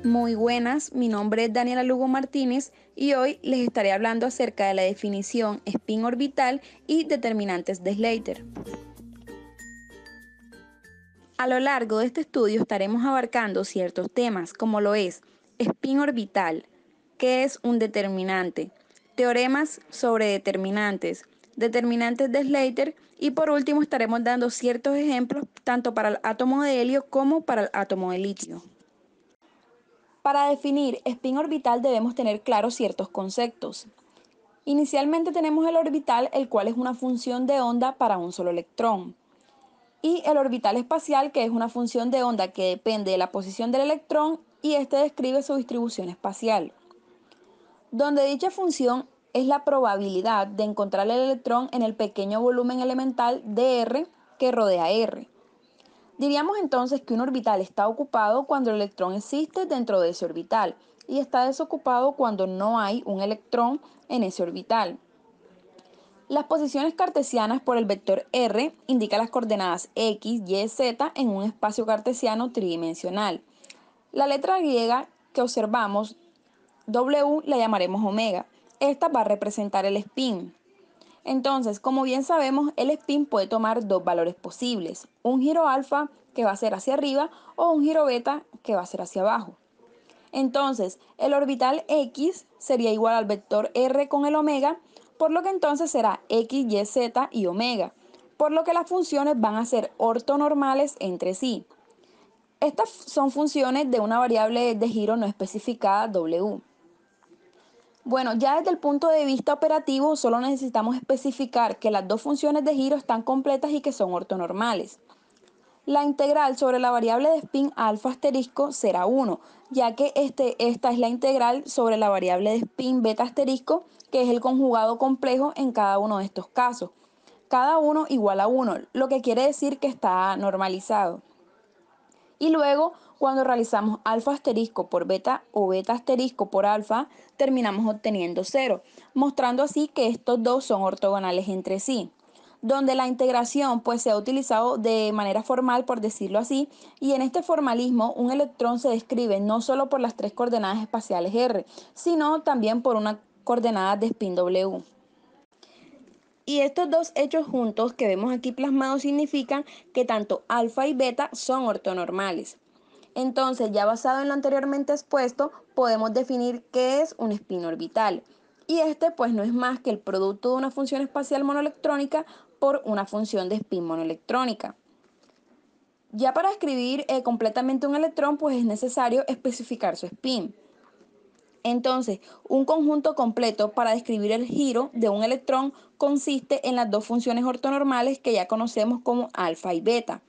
Muy buenas, mi nombre es Daniela Lugo Martínez y hoy les estaré hablando acerca de la definición spin orbital y determinantes de Slater. A lo largo de este estudio estaremos abarcando ciertos temas como lo es spin orbital, qué es un determinante, teoremas sobre determinantes, determinantes de Slater y por último estaremos dando ciertos ejemplos tanto para el átomo de helio como para el átomo de litio. Para definir spin orbital debemos tener claros ciertos conceptos. Inicialmente tenemos el orbital, el cual es una función de onda para un solo electrón. Y el orbital espacial, que es una función de onda que depende de la posición del electrón y este describe su distribución espacial. Donde dicha función es la probabilidad de encontrar el electrón en el pequeño volumen elemental dr que rodea R. Diríamos entonces que un orbital está ocupado cuando el electrón existe dentro de ese orbital y está desocupado cuando no hay un electrón en ese orbital. Las posiciones cartesianas por el vector r indican las coordenadas x, y, z en un espacio cartesiano tridimensional. La letra griega que observamos, w, la llamaremos omega. Esta va a representar el spin. Entonces, como bien sabemos, el spin puede tomar dos valores posibles, un giro alfa que va a ser hacia arriba o un giro beta que va a ser hacia abajo. Entonces, el orbital x sería igual al vector r con el omega, por lo que entonces será x, y, z y omega, por lo que las funciones van a ser ortonormales entre sí. Estas son funciones de una variable de giro no especificada w. Bueno, ya desde el punto de vista operativo solo necesitamos especificar que las dos funciones de giro están completas y que son ortonormales. La integral sobre la variable de spin alfa asterisco será 1, ya que esta es la integral sobre la variable de spin beta asterisco, que es el conjugado complejo en cada uno de estos casos. Cada uno igual a 1, lo que quiere decir que está normalizado. Y luego, cuando realizamos alfa asterisco por beta o beta asterisco por alfa, terminamos obteniendo 0, mostrando así que estos dos son ortogonales entre sí. Donde la integración pues se ha utilizado de manera formal, por decirlo así, y en este formalismo un electrón se describe no solo por las tres coordenadas espaciales r, sino también por una coordenada de spin w. Y estos dos hechos juntos que vemos aquí plasmados significan que tanto alfa y beta son ortonormales. Entonces, ya basado en lo anteriormente expuesto, podemos definir qué es un spin orbital. Y este pues no es más que el producto de una función espacial monoelectrónica por una función de spin monoelectrónica. Ya para escribir completamente un electrón pues es necesario especificar su spin. Entonces, un conjunto completo para describir el giro de un electrón consiste en las dos funciones ortonormales que ya conocemos como alfa y beta.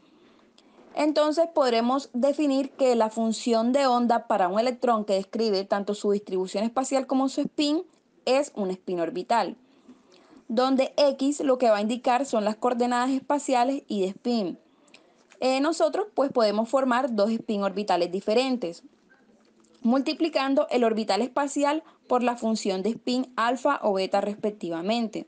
Entonces podremos definir que la función de onda para un electrón que describe tanto su distribución espacial como su spin es un spin orbital, donde x lo que va a indicar son las coordenadas espaciales y de spin. Nosotros pues podemos formar dos spin orbitales diferentes, multiplicando el orbital espacial por la función de spin alfa o beta respectivamente.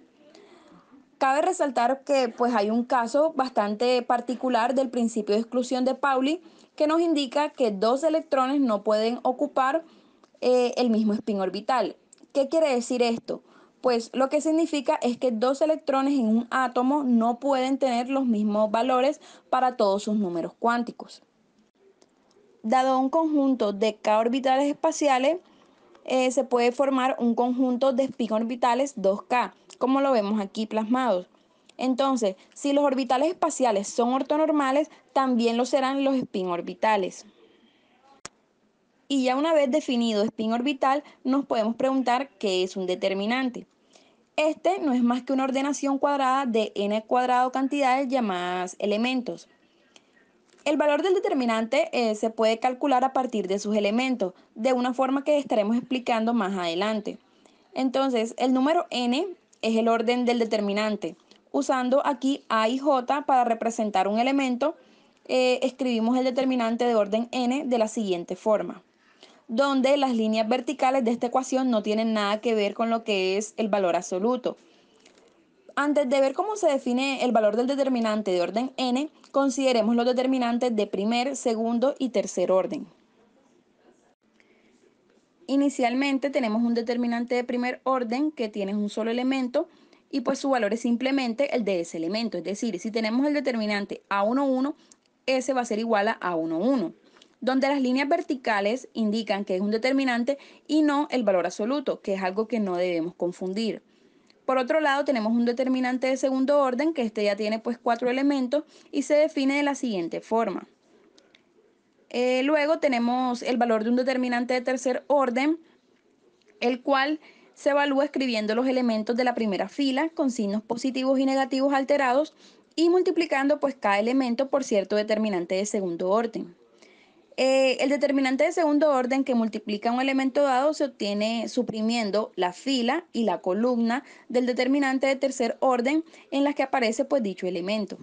Cabe resaltar que pues hay un caso bastante particular del principio de exclusión de Pauli que nos indica que dos electrones no pueden ocupar el mismo spin orbital. ¿Qué quiere decir esto? Pues lo que significa es que dos electrones en un átomo no pueden tener los mismos valores para todos sus números cuánticos. Dado un conjunto de k orbitales espaciales, se puede formar un conjunto de spin orbitales 2K, como lo vemos aquí plasmados. Entonces, si los orbitales espaciales son ortonormales, también lo serán los spin orbitales. Y ya una vez definido spin orbital, nos podemos preguntar qué es un determinante. Este no es más que una ordenación cuadrada de n cuadrado cantidades llamadas elementos. El valor del determinante se puede calcular a partir de sus elementos, de una forma que estaremos explicando más adelante. Entonces, el número n es el orden del determinante. Usando aquí a y j para representar un elemento, escribimos el determinante de orden n de la siguiente forma, donde las líneas verticales de esta ecuación no tienen nada que ver con lo que es el valor absoluto. Antes de ver cómo se define el valor del determinante de orden n, consideremos los determinantes de primer, segundo y tercer orden. Inicialmente tenemos un determinante de primer orden que tiene un solo elemento y pues su valor es simplemente el de ese elemento. Es decir, si tenemos el determinante A11, ese va a ser igual a A11, donde las líneas verticales indican que es un determinante y no el valor absoluto, que es algo que no debemos confundir. Por otro lado, tenemos un determinante de segundo orden, que este ya tiene pues 4 elementos y se define de la siguiente forma. Luego tenemos el valor de un determinante de tercer orden, el cual se evalúa escribiendo los elementos de la primera fila con signos positivos y negativos alterados y multiplicando pues cada elemento por cierto determinante de segundo orden. El determinante de segundo orden que multiplica un elemento dado se obtiene suprimiendo la fila y la columna del determinante de tercer orden en las que aparece pues dicho elemento.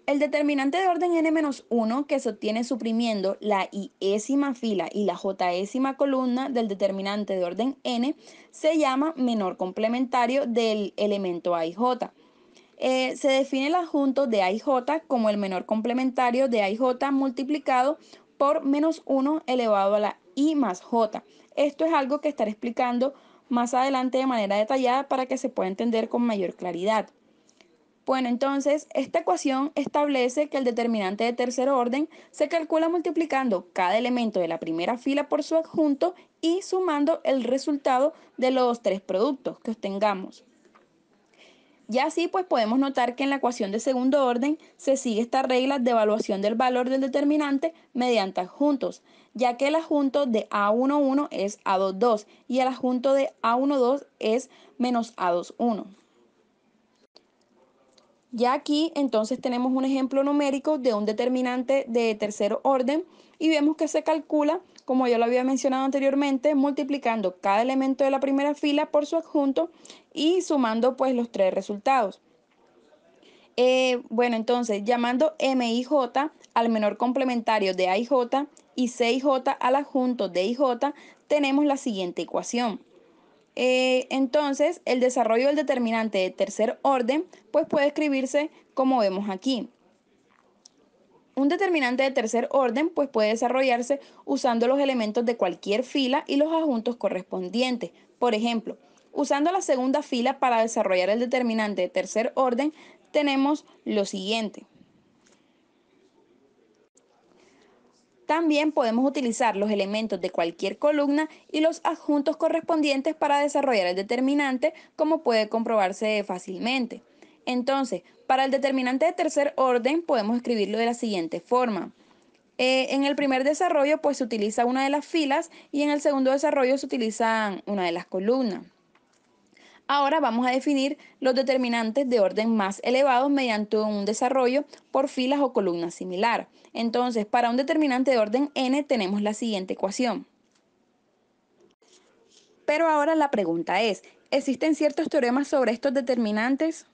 El determinante de orden n-1 que se obtiene suprimiendo la iésima fila y la jésima columna del determinante de orden n se llama menor complementario del elemento a y j. Se define el adjunto de a y j como el menor complementario de a y j multiplicado por menos 1 elevado a la i más j. Esto es algo que estaré explicando más adelante de manera detallada para que se pueda entender con mayor claridad. Bueno, entonces, esta ecuación establece que el determinante de tercer orden se calcula multiplicando cada elemento de la primera fila por su adjunto y sumando el resultado de los tres productos que obtengamos. Ya así, pues podemos notar que en la ecuación de segundo orden se sigue esta regla de evaluación del valor del determinante mediante adjuntos, ya que el adjunto de A11 es A22 y el adjunto de A12 es menos A21. Ya aquí entonces tenemos un ejemplo numérico de un determinante de tercer orden y vemos que se calcula, como yo lo había mencionado anteriormente, multiplicando cada elemento de la primera fila por su adjunto y sumando pues los tres resultados. Bueno, entonces llamando MIJ al menor complementario de AIJ y CIJ al adjunto de IJ, tenemos la siguiente ecuación. Entonces, el desarrollo del determinante de tercer orden, pues puede escribirse como vemos aquí. Un determinante de tercer orden, pues puede desarrollarse usando los elementos de cualquier fila y los adjuntos correspondientes. Por ejemplo, usando la segunda fila para desarrollar el determinante de tercer orden, tenemos lo siguiente. También podemos utilizar los elementos de cualquier columna y los adjuntos correspondientes para desarrollar el determinante, como puede comprobarse fácilmente. Entonces, para el determinante de tercer orden podemos escribirlo de la siguiente forma. En el primer desarrollo pues se utiliza una de las filas y en el segundo desarrollo se utiliza una de las columnas. Ahora vamos a definir los determinantes de orden más elevados mediante un desarrollo por filas o columnas similar. Entonces, para un determinante de orden n tenemos la siguiente ecuación. Pero ahora la pregunta es, ¿existen ciertos teoremas sobre estos determinantes?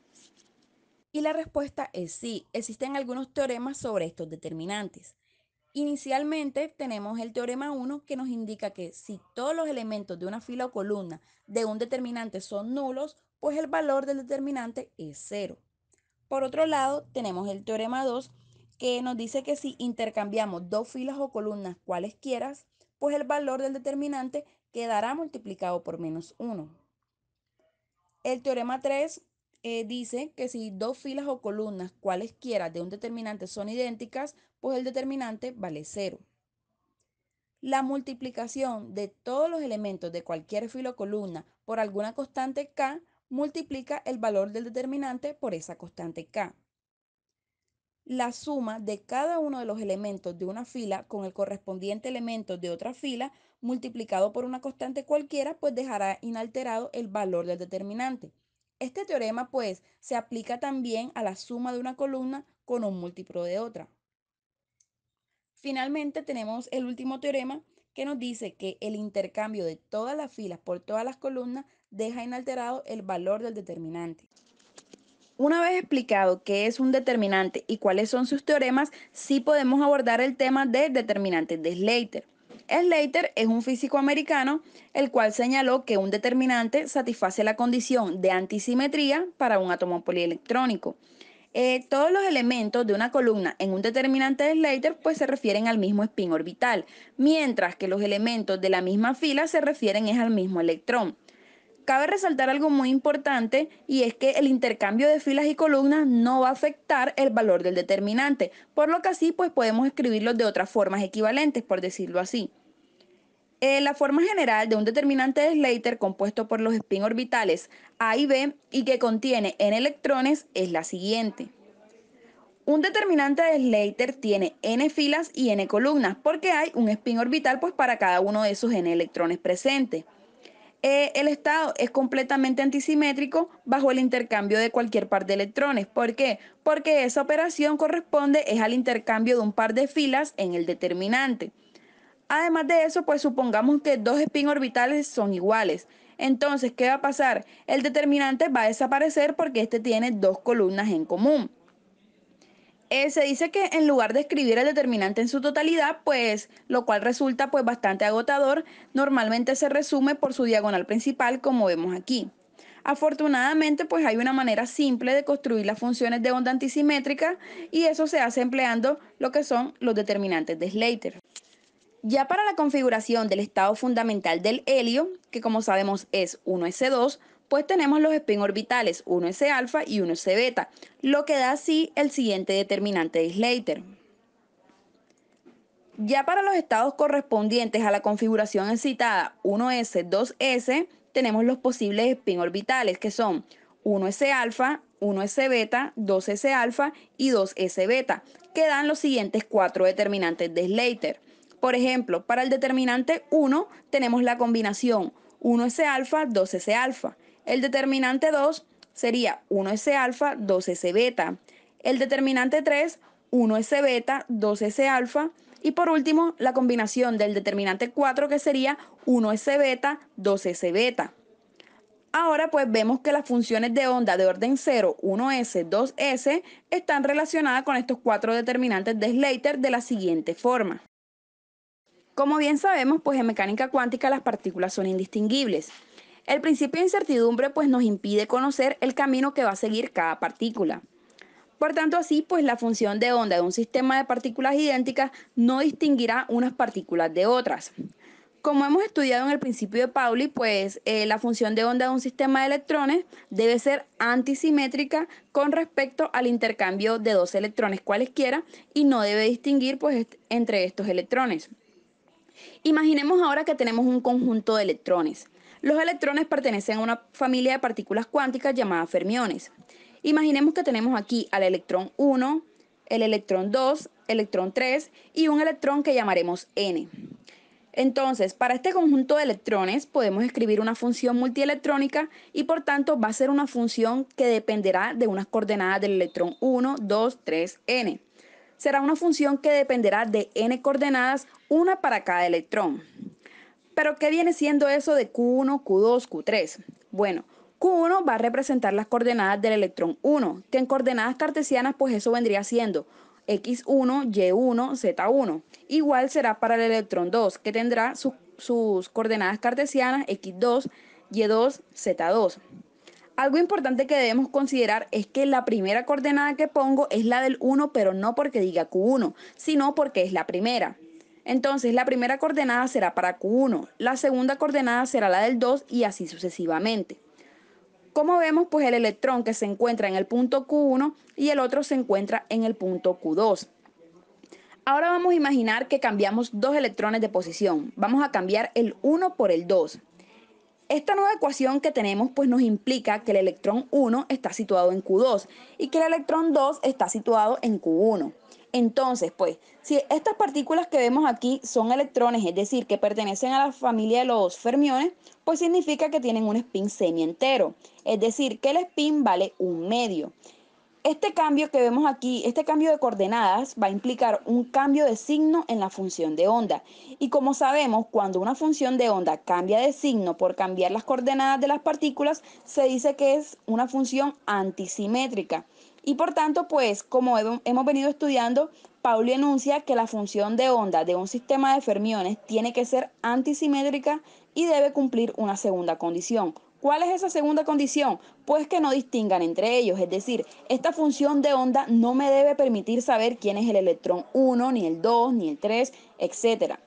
Y la respuesta es sí, existen algunos teoremas sobre estos determinantes. Inicialmente tenemos el teorema 1 que nos indica que si todos los elementos de una fila o columna de un determinante son nulos, pues el valor del determinante es cero. Por otro lado, tenemos el teorema 2 que nos dice que si intercambiamos dos filas o columnas cualesquiera, pues el valor del determinante quedará multiplicado por menos 1. El teorema 3 dice que si dos filas o columnas cualesquiera de un determinante son idénticas, pues el determinante vale cero. La multiplicación de todos los elementos de cualquier fila o columna por alguna constante k multiplica el valor del determinante por esa constante k. La suma de cada uno de los elementos de una fila con el correspondiente elemento de otra fila multiplicado por una constante cualquiera, pues dejará inalterado el valor del determinante. Este teorema pues se aplica también a la suma de una columna con un múltiplo de otra. Finalmente tenemos el último teorema que nos dice que el intercambio de todas las filas por todas las columnas deja inalterado el valor del determinante. Una vez explicado qué es un determinante y cuáles son sus teoremas, sí podemos abordar el tema de determinantes de Slater. Slater es un físico americano, el cual señaló que un determinante satisface la condición de antisimetría para un átomo polielectrónico. Todos los elementos de una columna en un determinante de Slater pues se refieren al mismo spin orbital, mientras que los elementos de la misma fila se refieren es al mismo electrón. Cabe resaltar algo muy importante y es que el intercambio de filas y columnas no va a afectar el valor del determinante, por lo que así pues podemos escribirlos de otras formas equivalentes, por decirlo así. La forma general de un determinante de Slater compuesto por los spin orbitales A y B y que contiene n electrones es la siguiente. Un determinante de Slater tiene n filas y n columnas porque hay un spin orbital pues para cada uno de esos n electrones presentes. El estado es completamente antisimétrico bajo el intercambio de cualquier par de electrones. ¿Por qué? Porque esa operación corresponde es al intercambio de un par de filas en el determinante. Además de eso, pues supongamos que dos spin orbitales son iguales. Entonces, ¿qué va a pasar? El determinante va a desaparecer porque este tiene dos columnas en común. Se dice que en lugar de escribir el determinante en su totalidad, pues lo cual resulta pues bastante agotador, normalmente se resume por su diagonal principal como vemos aquí. Afortunadamente pues hay una manera simple de construir las funciones de onda antisimétrica y eso se hace empleando lo que son los determinantes de Slater. Ya para la configuración del estado fundamental del helio, que como sabemos es 1s2, pues tenemos los spin orbitales 1s alfa y 1s beta, lo que da así el siguiente determinante de Slater. Ya para los estados correspondientes a la configuración excitada 1s, 2s, tenemos los posibles spin orbitales que son 1s alfa, 1s beta, 2s alfa y 2s beta, que dan los siguientes cuatro determinantes de Slater. Por ejemplo, para el determinante 1 tenemos la combinación 1s alfa, 2s alfa. El determinante 2 sería 1s alfa, 2s beta. El determinante 3, 1s beta, 2s alfa. Y por último, la combinación del determinante 4 que sería 1s beta, 2s beta. Ahora pues vemos que las funciones de onda de orden 0, 1s, 2s están relacionadas con estos cuatro determinantes de Slater de la siguiente forma. Como bien sabemos, pues en mecánica cuántica las partículas son indistinguibles. El principio de incertidumbre pues nos impide conocer el camino que va a seguir cada partícula. Por tanto, así pues la función de onda de un sistema de partículas idénticas no distinguirá unas partículas de otras. Como hemos estudiado en el principio de Pauli, pues la función de onda de un sistema de electrones debe ser antisimétrica con respecto al intercambio de dos electrones cualesquiera y no debe distinguir pues entre estos electrones. Imaginemos ahora que tenemos un conjunto de electrones. Los electrones pertenecen a una familia de partículas cuánticas llamada fermiones. Imaginemos que tenemos aquí al electrón 1, el electrón 2, electrón 3 y un electrón que llamaremos n. Entonces, para este conjunto de electrones podemos escribir una función multielectrónica y por tanto va a ser una función que dependerá de unas coordenadas del electrón 1, 2, 3, n. Será una función que dependerá de n coordenadas, una para cada electrón. Pero ¿qué viene siendo eso de Q1, Q2, Q3? Bueno, Q1 va a representar las coordenadas del electrón 1, que en coordenadas cartesianas pues eso vendría siendo x1, y1, z1. Igual será para el electrón 2, que tendrá sus coordenadas cartesianas x2, y2, z2. Algo importante que debemos considerar es que la primera coordenada que pongo es la del 1, pero no porque diga Q1, sino porque es la primera. Entonces, la primera coordenada será para Q1, la segunda coordenada será la del 2 y así sucesivamente. Como vemos, pues el electrón que se encuentra en el punto Q1 y el otro se encuentra en el punto Q2. Ahora vamos a imaginar que cambiamos dos electrones de posición. Vamos a cambiar el 1 por el 2. Esta nueva ecuación que tenemos pues nos implica que el electrón 1 está situado en Q2 y que el electrón 2 está situado en Q1. Entonces, pues, si estas partículas que vemos aquí son electrones, es decir, que pertenecen a la familia de los fermiones, pues significa que tienen un spin semientero, es decir, que el spin vale un medio. Este cambio que vemos aquí, este cambio de coordenadas va a implicar un cambio de signo en la función de onda. Y como sabemos, cuando una función de onda cambia de signo por cambiar las coordenadas de las partículas, se dice que es una función antisimétrica. Y por tanto, pues, como hemos venido estudiando, Pauli enuncia que la función de onda de un sistema de fermiones tiene que ser antisimétrica y debe cumplir una segunda condición. ¿Cuál es esa segunda condición? Pues que no distingan entre ellos, es decir, esta función de onda no me debe permitir saber quién es el electrón 1, ni el 2, ni el 3, etcétera.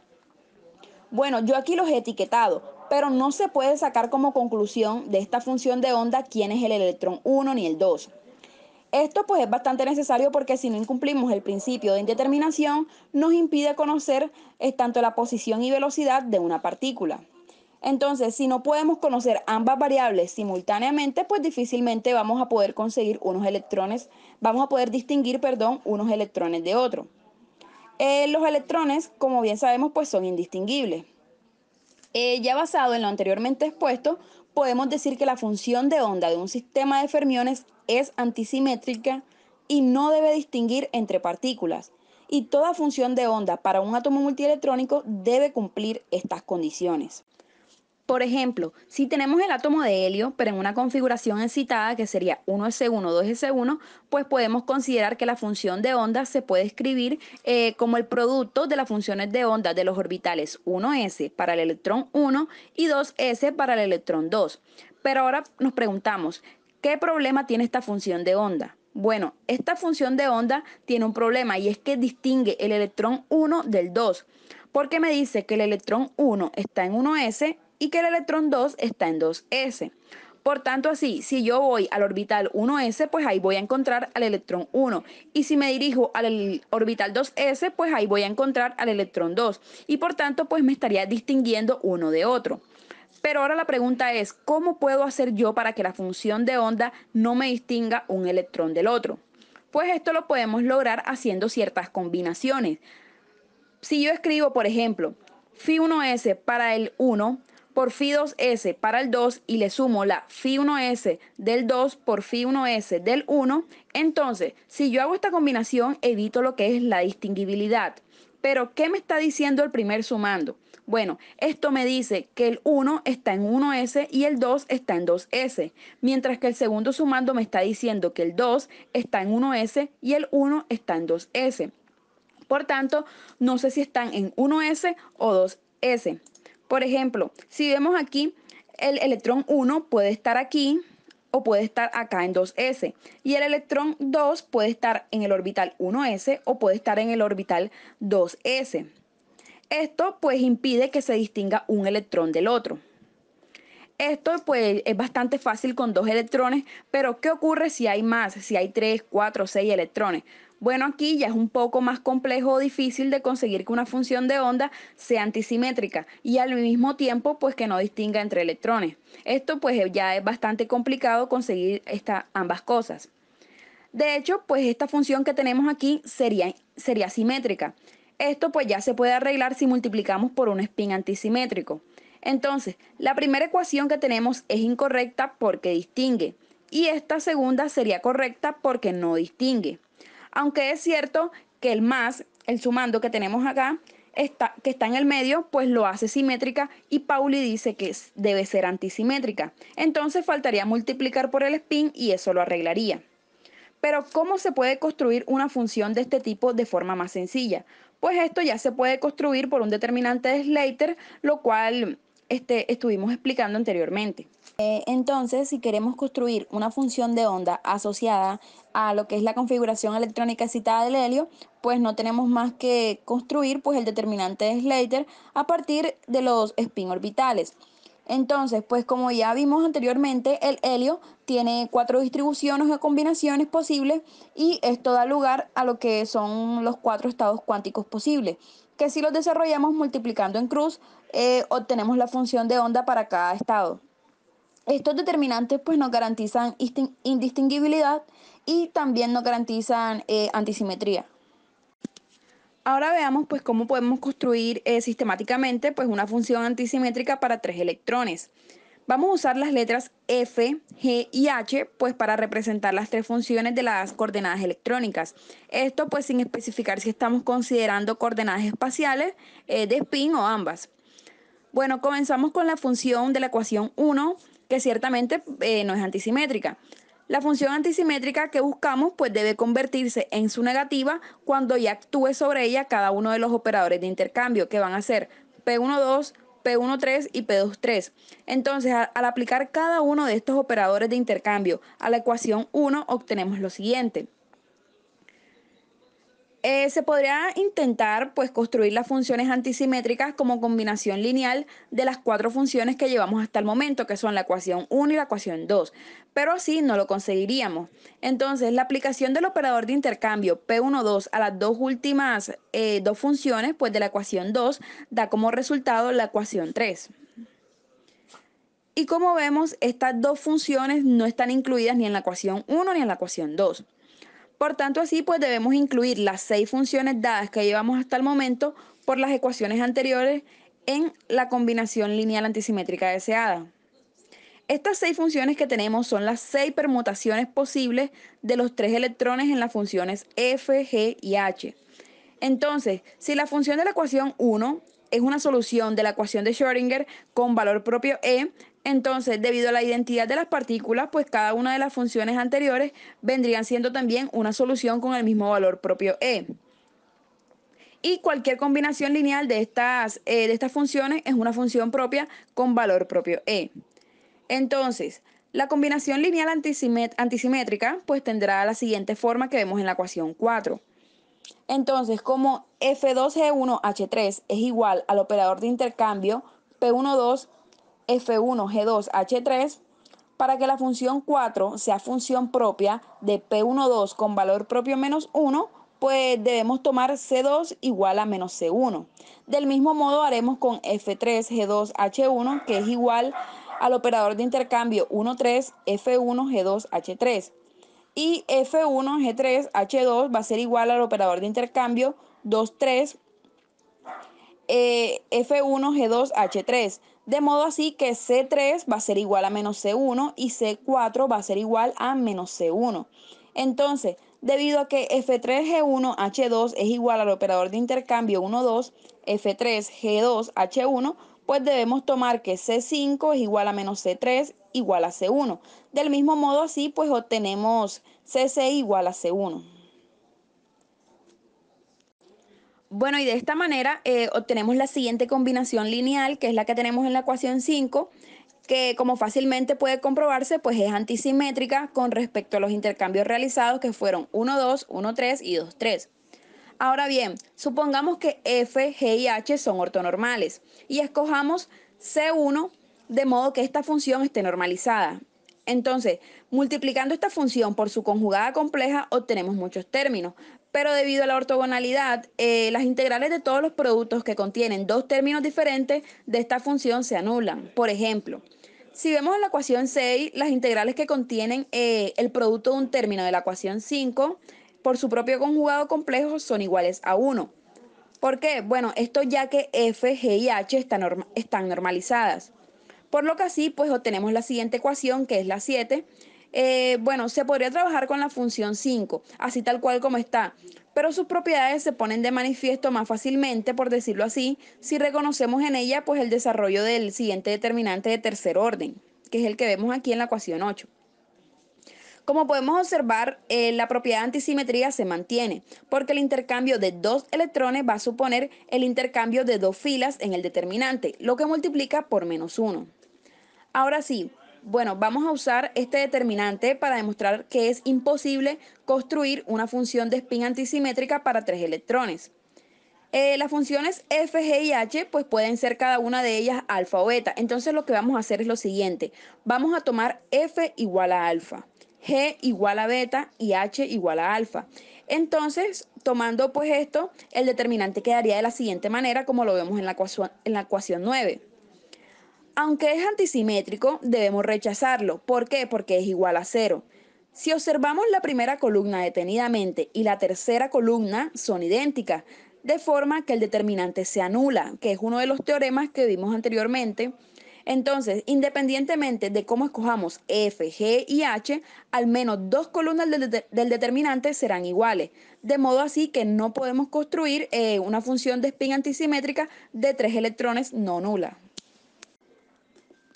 Bueno, yo aquí los he etiquetado, pero no se puede sacar como conclusión de esta función de onda quién es el electrón 1 ni el 2. Esto pues es bastante necesario porque si no incumplimos el principio de indeterminación, nos impide conocer tanto la posición y velocidad de una partícula. Entonces, si no podemos conocer ambas variables simultáneamente, pues difícilmente vamos a poder conseguir unos electrones, vamos a poder distinguir, perdón, unos electrones de otros. Los electrones, como bien sabemos, pues son indistinguibles. Ya basado en lo anteriormente expuesto, podemos decir que la función de onda de un sistema de fermiones es antisimétrica y no debe distinguir entre partículas. Y toda función de onda para un átomo multielectrónico debe cumplir estas condiciones. Por ejemplo, si tenemos el átomo de helio, pero en una configuración excitada que sería 1s1, 2s1, pues podemos considerar que la función de onda se puede escribir como el producto de las funciones de onda de los orbitales 1s para el electrón 1 y 2s para el electrón 2. Pero ahora nos preguntamos, ¿qué problema tiene esta función de onda? Bueno, esta función de onda tiene un problema y es que distingue el electrón 1 del 2, porque me dice que el electrón 1 está en 1s y que el electrón 2 está en 2s. Por tanto, así, si yo voy al orbital 1s, pues ahí voy a encontrar al electrón 1. Y si me dirijo al orbital 2s, pues ahí voy a encontrar al electrón 2. Y por tanto, pues me estaría distinguiendo uno de otro. Pero ahora la pregunta es, ¿cómo puedo hacer yo para que la función de onda no me distinga un electrón del otro? Pues esto lo podemos lograr haciendo ciertas combinaciones. Si yo escribo, por ejemplo, Φ1s para el 1 por Φ2s para el 2 y le sumo la Φ1s del 2 por Φ1s del 1, entonces, si yo hago esta combinación, evito lo que es la distinguibilidad. Pero, ¿qué me está diciendo el primer sumando? Bueno, esto me dice que el 1 está en 1s y el 2 está en 2s, mientras que el segundo sumando me está diciendo que el 2 está en 1s y el 1 está en 2s. Por tanto, no sé si están en 1s o 2s. Por ejemplo, si vemos aquí, el electrón 1 puede estar aquí o puede estar acá en 2s. Y el electrón 2 puede estar en el orbital 1s o puede estar en el orbital 2s. Esto pues impide que se distinga un electrón del otro. Esto pues es bastante fácil con dos electrones, pero ¿qué ocurre si hay más? Si hay 3, 4, 6 electrones. Bueno, aquí ya es un poco más complejo o difícil de conseguir que una función de onda sea antisimétrica y al mismo tiempo pues que no distinga entre electrones. Esto pues ya es bastante complicado conseguir ambas cosas. De hecho, pues esta función que tenemos aquí sería simétrica. Esto pues ya se puede arreglar si multiplicamos por un spin antisimétrico. Entonces, la primera ecuación que tenemos es incorrecta porque distingue y esta segunda sería correcta porque no distingue. Aunque es cierto que el más, el sumando que tenemos acá, que está en el medio, pues lo hace simétrica y Pauli dice que debe ser antisimétrica. Entonces faltaría multiplicar por el spin y eso lo arreglaría. Pero ¿cómo se puede construir una función de este tipo de forma más sencilla? Pues esto ya se puede construir por un determinante de Slater, lo cual estuvimos explicando anteriormente. Entonces, si queremos construir una función de onda asociada a lo que es la configuración electrónica excitada del helio, pues no tenemos más que construir pues el determinante de Slater a partir de los spin orbitales. Entonces, pues como ya vimos anteriormente, el helio tiene 4 distribuciones o combinaciones posibles y esto da lugar a lo que son los 4 estados cuánticos posibles, que si los desarrollamos multiplicando en cruz, obtenemos la función de onda para cada estado. Estos determinantes pues nos garantizan indistinguibilidad y también nos garantizan antisimetría. Ahora veamos pues cómo podemos construir sistemáticamente pues una función antisimétrica para 3 electrones. Vamos a usar las letras F, G y H pues para representar las 3 funciones de las coordenadas electrónicas. Esto pues sin especificar si estamos considerando coordenadas espaciales de spin o ambas. Bueno, comenzamos con la función de la ecuación 1, que ciertamente no es antisimétrica. La función antisimétrica que buscamos pues debe convertirse en su negativa cuando ya actúe sobre ella cada uno de los operadores de intercambio, que van a ser P12, P13 y P23. Entonces, al aplicar cada uno de estos operadores de intercambio a la ecuación 1, obtenemos lo siguiente. Se podría intentar pues construir las funciones antisimétricas como combinación lineal de las cuatro funciones que llevamos hasta el momento, que son la ecuación 1 y la ecuación 2, pero así no lo conseguiríamos. Entonces, la aplicación del operador de intercambio P12 a las dos últimas dos funciones pues de la ecuación 2 da como resultado la ecuación 3. Y como vemos, estas dos funciones no están incluidas ni en la ecuación 1 ni en la ecuación 2. Por tanto, así pues debemos incluir las 6 funciones dadas que llevamos hasta el momento por las ecuaciones anteriores en la combinación lineal antisimétrica deseada. Estas 6 funciones que tenemos son las 6 permutaciones posibles de los 3 electrones en las funciones f, g y h. Entonces, si la función de la ecuación 1 es una solución de la ecuación de Schrödinger con valor propio E, entonces, debido a la identidad de las partículas, pues cada una de las funciones anteriores vendrían siendo también una solución con el mismo valor propio E. Y cualquier combinación lineal de estas funciones es una función propia con valor propio E. Entonces, la combinación lineal antisimétrica pues tendrá la siguiente forma que vemos en la ecuación 4. Entonces, como F2G1H3 es igual al operador de intercambio P12 F1G2H3, para que la función 4 sea función propia de P12 con valor propio menos 1, pues debemos tomar C2 igual a menos C1. Del mismo modo haremos con F3G2H1, que es igual al operador de intercambio 13 F1G2H3. Y F1G3H2 va a ser igual al operador de intercambio 23 F1G2H3. De modo así que C3 va a ser igual a menos C1 y C4 va a ser igual a menos C1. Entonces, debido a que F3G1H2 es igual al operador de intercambio 12 F3G2H1, pues debemos tomar que C5 es igual a menos C3 igual a C1. Del mismo modo así, pues obtenemos CC igual a C1. Bueno, y de esta manera obtenemos la siguiente combinación lineal, que es la que tenemos en la ecuación 5, que como fácilmente puede comprobarse, pues es antisimétrica con respecto a los intercambios realizados, que fueron 1, 2, 1, 3 y 2, 3. Ahora bien, supongamos que F, G y H son ortonormales y escojamos C1 de modo que esta función esté normalizada. Entonces, multiplicando esta función por su conjugada compleja obtenemos muchos términos, pero debido a la ortogonalidad, las integrales de todos los productos que contienen dos términos diferentes de esta función se anulan. Por ejemplo, si vemos en la ecuación 6, las integrales que contienen el producto de un término de la ecuación 5 por su propio conjugado complejo son iguales a 1. ¿Por qué? Bueno, esto ya que F, G y H están normalizadas. Por lo que así, pues obtenemos la siguiente ecuación, que es la 7. Bueno, se podría trabajar con la función 5, así tal cual como está, pero sus propiedades se ponen de manifiesto más fácilmente, por decirlo así, si reconocemos en ella pues el desarrollo del siguiente determinante de tercer orden, que es el que vemos aquí en la ecuación 8. Como podemos observar, la propiedad de antisimetría se mantiene, porque el intercambio de dos electrones va a suponer el intercambio de dos filas en el determinante, lo que multiplica por menos 1. Ahora sí, bueno, vamos a usar este determinante para demostrar que es imposible construir una función de spin antisimétrica para tres electrones. Las funciones f, g y h pues pueden ser cada una de ellas alfa o beta. Entonces lo que vamos a hacer es lo siguiente. Vamos a tomar f igual a alfa, g igual a beta y h igual a alfa. Entonces, tomando pues esto, el determinante quedaría de la siguiente manera como lo vemos en la ecuación 9. Aunque es antisimétrico, debemos rechazarlo. ¿Por qué? Porque es igual a 0. Si observamos la primera columna detenidamente y la tercera columna son idénticas, de forma que el determinante se anula, que es uno de los teoremas que vimos anteriormente. Entonces, independientemente de cómo escojamos F, G y H, al menos dos columnas del determinante serán iguales, de modo así que no podemos construir una función de spin antisimétrica de tres electrones no nula.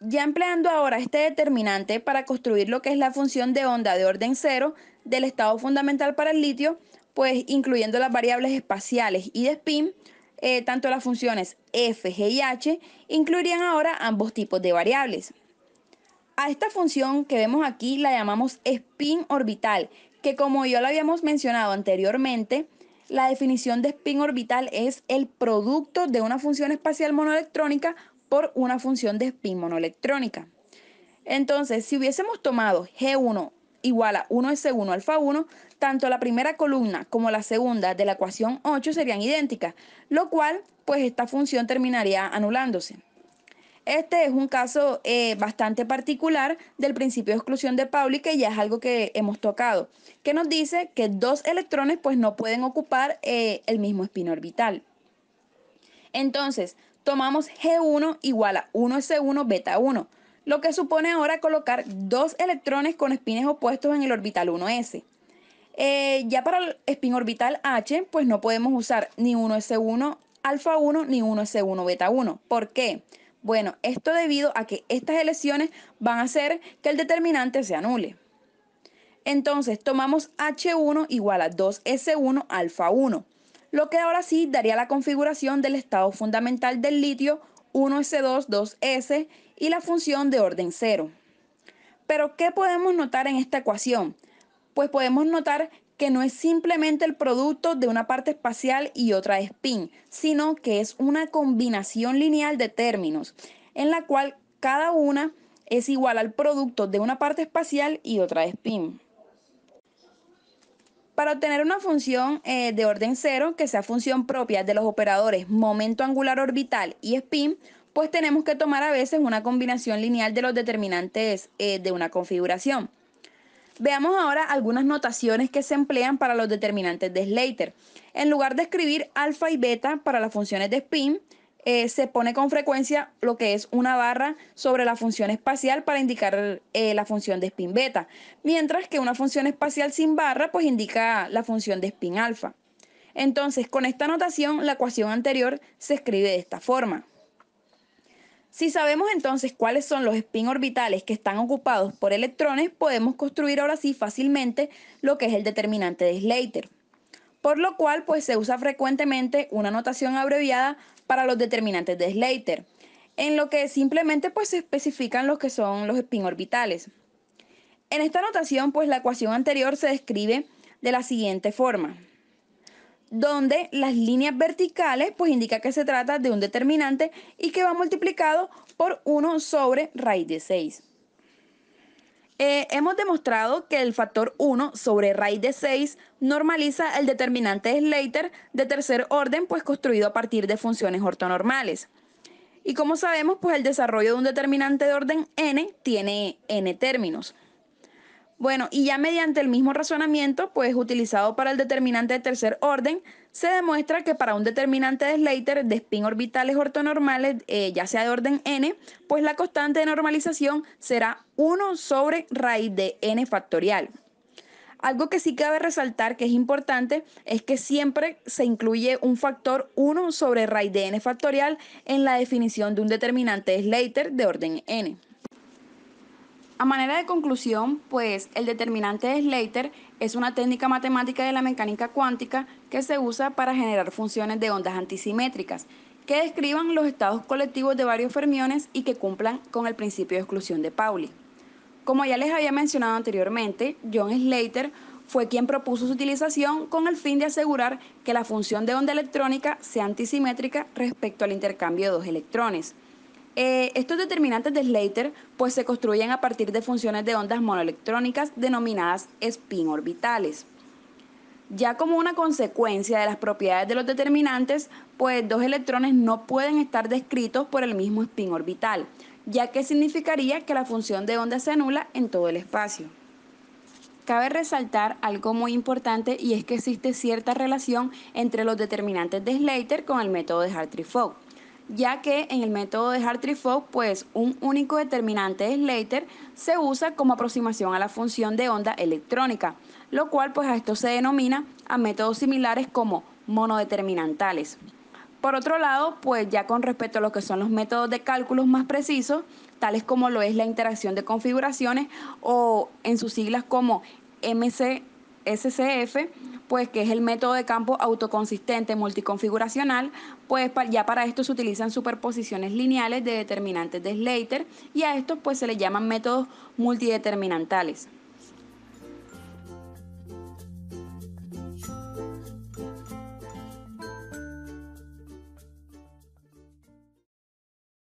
Ya empleando ahora este determinante para construir lo que es la función de onda de orden cero del estado fundamental para el litio, pues incluyendo las variables espaciales y de spin, Tanto las funciones f, g y h incluirían ahora ambos tipos de variables. A esta función que vemos aquí la llamamos spin orbital, que como ya lo habíamos mencionado anteriormente, la definición de spin orbital es el producto de una función espacial monoelectrónica por una función de spin monoelectrónica. Entonces, si hubiésemos tomado G1 igual a 1S1 alfa 1, tanto la primera columna como la segunda de la ecuación 8 serían idénticas, lo cual, pues esta función terminaría anulándose. Este es un caso bastante particular del principio de exclusión de Pauli, que ya es algo que hemos tocado, que nos dice que dos electrones pues no pueden ocupar el mismo spin orbital. Entonces, tomamos G1 igual a 1S1 beta 1, lo que supone ahora colocar dos electrones con espines opuestos en el orbital 1s. Ya para el spin orbital H, pues no podemos usar ni 1s1 alfa 1 ni 1s1 beta 1. ¿Por qué? Bueno, esto debido a que estas elecciones van a hacer que el determinante se anule. Entonces tomamos H1 igual a 2s1 alfa 1, lo que ahora sí daría la configuración del estado fundamental del litio 1s2 2s y la función de orden 0. Pero ¿qué podemos notar en esta ecuación? Pues podemos notar que no es simplemente el producto de una parte espacial y otra spin, sino que es una combinación lineal de términos, en la cual cada una es igual al producto de una parte espacial y otra spin. Para obtener una función de orden 0, que sea función propia de los operadores momento angular orbital y spin, pues tenemos que tomar a veces una combinación lineal de los determinantes de una configuración. Veamos ahora algunas notaciones que se emplean para los determinantes de Slater. En lugar de escribir alfa y beta para las funciones de spin, se pone con frecuencia lo que es una barra sobre la función espacial para indicar la función de spin beta, mientras que una función espacial sin barra pues indica la función de spin alfa. Entonces, con esta notación, la ecuación anterior se escribe de esta forma. Si sabemos entonces cuáles son los spin orbitales que están ocupados por electrones, podemos construir ahora sí fácilmente lo que es el determinante de Slater. Por lo cual, pues se usa frecuentemente una notación abreviada para los determinantes de Slater, en lo que simplemente pues se especifican los que son los spin orbitales. En esta notación, pues la ecuación anterior se describe de la siguiente forma, donde las líneas verticales pues indica que se trata de un determinante y que va multiplicado por 1 sobre raíz de 6. Hemos demostrado que el factor 1 sobre raíz de 6 normaliza el determinante de Slater de tercer orden, pues construido a partir de funciones ortonormales. Y como sabemos, pues el desarrollo de un determinante de orden n tiene n términos. Bueno, y ya mediante el mismo razonamiento, pues utilizado para el determinante de tercer orden, se demuestra que para un determinante de Slater de spin orbitales ortonormales, ya sea de orden n, pues la constante de normalización será 1 sobre raíz de n factorial. Algo que sí cabe resaltar que es importante es que siempre se incluye un factor 1 sobre raíz de n factorial en la definición de un determinante de Slater de orden n. A manera de conclusión, pues el determinante de Slater es una técnica matemática de la mecánica cuántica que se usa para generar funciones de ondas antisimétricas que describan los estados colectivos de varios fermiones y que cumplan con el principio de exclusión de Pauli. Como ya les había mencionado anteriormente, John Slater fue quien propuso su utilización con el fin de asegurar que la función de onda electrónica sea antisimétrica respecto al intercambio de dos electrones. Estos determinantes de Slater pues se construyen a partir de funciones de ondas monoelectrónicas denominadas spin orbitales. Ya como una consecuencia de las propiedades de los determinantes, pues dos electrones no pueden estar descritos por el mismo spin orbital, ya que significaría que la función de onda se anula en todo el espacio. Cabe resaltar algo muy importante y es que existe cierta relación entre los determinantes de Slater con el método de Hartree-Fock, ya que en el método de Hartree-Fock pues un único determinante de Slater se usa como aproximación a la función de onda electrónica, lo cual pues a esto se denomina a métodos similares como monodeterminantales. Por otro lado, pues ya con respecto a lo que son los métodos de cálculos más precisos, tales como lo es la interacción de configuraciones o en sus siglas como MC SCF, pues que es el método de campo autoconsistente multiconfiguracional, pues ya para esto se utilizan superposiciones lineales de determinantes de Slater y a estos pues se les llaman métodos multideterminantales.